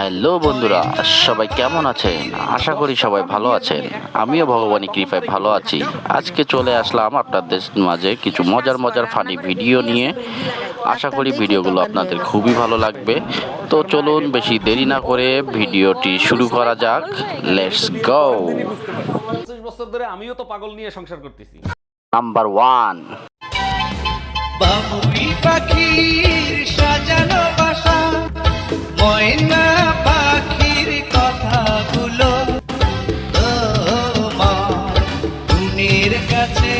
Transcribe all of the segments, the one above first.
Hello বন্ধুরা, সবাই কেমন আছেন? আশা করি সবাই ভালো আছেন। আমিও ভগবানের কৃপায় ভালো আছি। আজকে চলে আসলাম আপনাদের মাঝে কিছু মজার মজার ফানি ভিডিও নিয়ে। আশা করি ভিডিওগুলো আপনাদের খুবই ভালো লাগবে। তো চলুন বেশি দেরি না করে ভিডিওটি শুরু করা যাক। Let's go. 25 বছর ধরে আমিও তো পাগল নিয়ে সংসার করতেছি। নাম্বার 1, বাবুই পাখির সাজানো বাসা, ময়না পাখির কথাগুলো তোমার মনের কাছে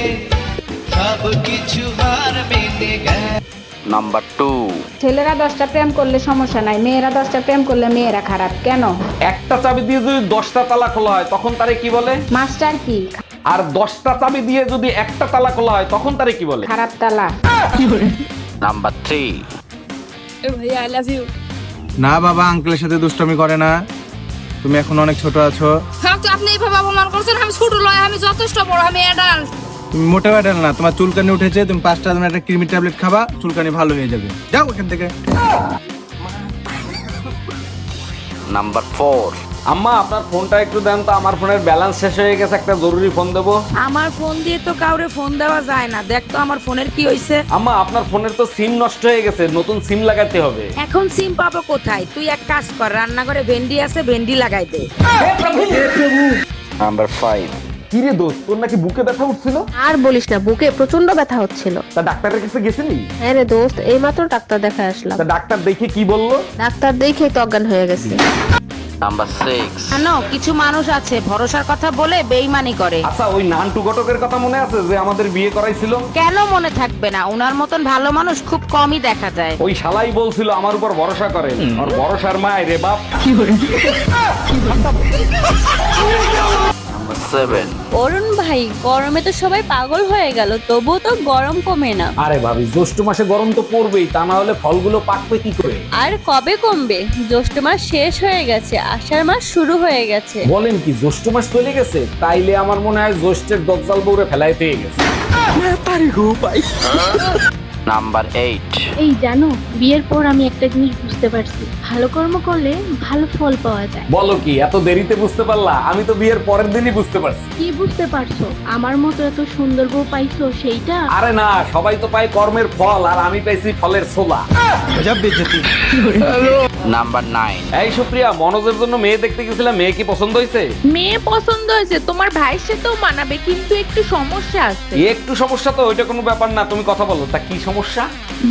সব কিছু আর মেনে গেছে। নাম্বার 2, ছেলেরা 10টা প্রেম করলে সমস্যা নাই, মেয়েরা 10টা প্রেম করলে মেয়েরা খারাপ কেন? একটা চাবি দিয়ে যদি 10টা তালা খোলা হয় তখন তারে কি বলে? মাস্টার কি? আর 10টা চাবি দিয়ে যদি একটা তালা খোলা হয় তখন তারে কি বলে? খারাপ তালা। নাম্বার 3, ভাইয়া আই লাভ ইউ। না বাবা, আঙ্কেলের সাথে দুষ্টমি করে না। তুমি এখন অনেক ছোট আছো। হ্যাঁ তো আপনি এইভাবে অপমান করছেন। আমি ছোট লয়, আমি যথেষ্ট বড়, আমি অ্যাডাল্ট। তুমি মোটেও ব্যাটাল না, তোমার চুলকানি উঠেছে। তুমি 5টা দিন একটা ক্রিমি ট্যাবলেট খাবা, চুলকানি ভালো হয়ে যাবে। যাও এখান থেকে। নাম্বার 4, আম্মা আপনার ফোনটা একটু দেন তো, আমার ফোনের ব্যালেন্স শেষ হয়ে গেছে, একটা জরুরি ফোন দেবো। আমার ফোন দিয়ে তো কাউরে ফোন দেওয়া যায় না। দেখ তো আমার ফোনের কি হইছে। আম্মা আপনার ফোনের তো সিম নষ্ট হয়ে গেছে, নতুন সিম লাগাতে হবে। এখন সিম পাবো কোথায়? তুই এক কাজ কর, রান্নাঘরে ভেন্ডি আছে, ভেন্ডি লাগাই দে। নাম্বার 5, কি রে দোস্ত, তোর নাকি বুকে ব্যথা উঠছিল? আর বলিস না, বুকে প্রচন্ড ব্যথা হচ্ছিল। তা ডাক্তারের কাছে গেছিলি? হ্যাঁ রে দোস্ত, এইমাত্র ডাক্তার দেখা আসলাম। তা ডাক্তার দেখে কি বললো? ডাক্তার দেখেই তো অজ্ঞান হয়ে গেছে। নাম্বার 6, জানো, কিছু মানুষ আছে ভরসার কথা বলে বেইমানি করে। আচ্ছা, ওই নান্টু ঘটকের কথা মনে আছে যে আমাদের বিয়ে করাইছিল? কেন মনে থাকবে না? উনার মতন ভালো মানুষ খুব কমই দেখা যায়। ওই শালাই বলছিল আমার উপর ভরসা করেন, আর ভরসার মায় রে বাপ। নাম্বার 7, অরুণ ভাই, গরমে তো সবাই পাগল হয়ে গেল, তবুও তো গরম কমে না। আরে ভাবি, জ্যৈষ্ঠ মাসে গরম তো পড়বেই, তা না হলে ফলগুলো পাকবে কি করে? আর কবে কমবে? জ্যৈষ্ঠ মাস শেষ হয়ে গেছে, আষাঢ় মাস শুরু হয়ে গেছে। বলেন কি, জ্যৈষ্ঠ মাস চলে গেছে? তাইলে আমার মনে হয় জ্যৈষ্ঠের দজ্জাল বউরে ফেলাই পেয়ে গেছে। নাম্বার 8, এই জানো, বিয়ের পর আমি একটা জিনিস বুঝতে পারছি, ভালো কর্ম করলে ভালো ফল পাওয়া যায়। বলো কি, এত দেরিতে বুঝতে পারলা? আমি তো বিয়ের পরের দিনই বুঝতে পারছি। কি বুঝতে পারছো? আমার মতো এত সুন্দর বউ পাইছো সেইটা? আরে না, সবাই তো পায় কর্মের ফল, আর আমি পাইছি ফলের ছোলা। নাম্বার 9, এই সুপ্রিয়া, মনোজের জন্য মেয়ে দেখতে গেছিলাম, মেয়ে কি পছন্দ হয়েছে? মেয়ে পছন্দ হয়েছে, তোমার ভাইয়ের সাথেও মানাবে, কিন্তু একটু সমস্যা আছে। একটু সমস্যা তো, ওইটা কোনো ব্যাপার না, তুমি কথা বলো। তা কি সমস্যা?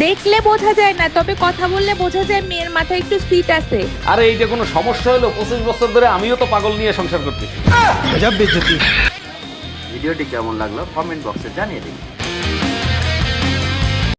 দেখলে বোঝা যায় না, তবে কথা বললে বোঝা যায় মেয়ের মাথায় একটু সিট আছে। আরে এইটা কোনো সমস্যা হলো? 25 বছর ধরে আমিও তো পাগল নিয়ে সংসার করতেছি। ভিডিওটি কেমন লাগলো কমেন্ট বক্সে জানিয়ে দিন।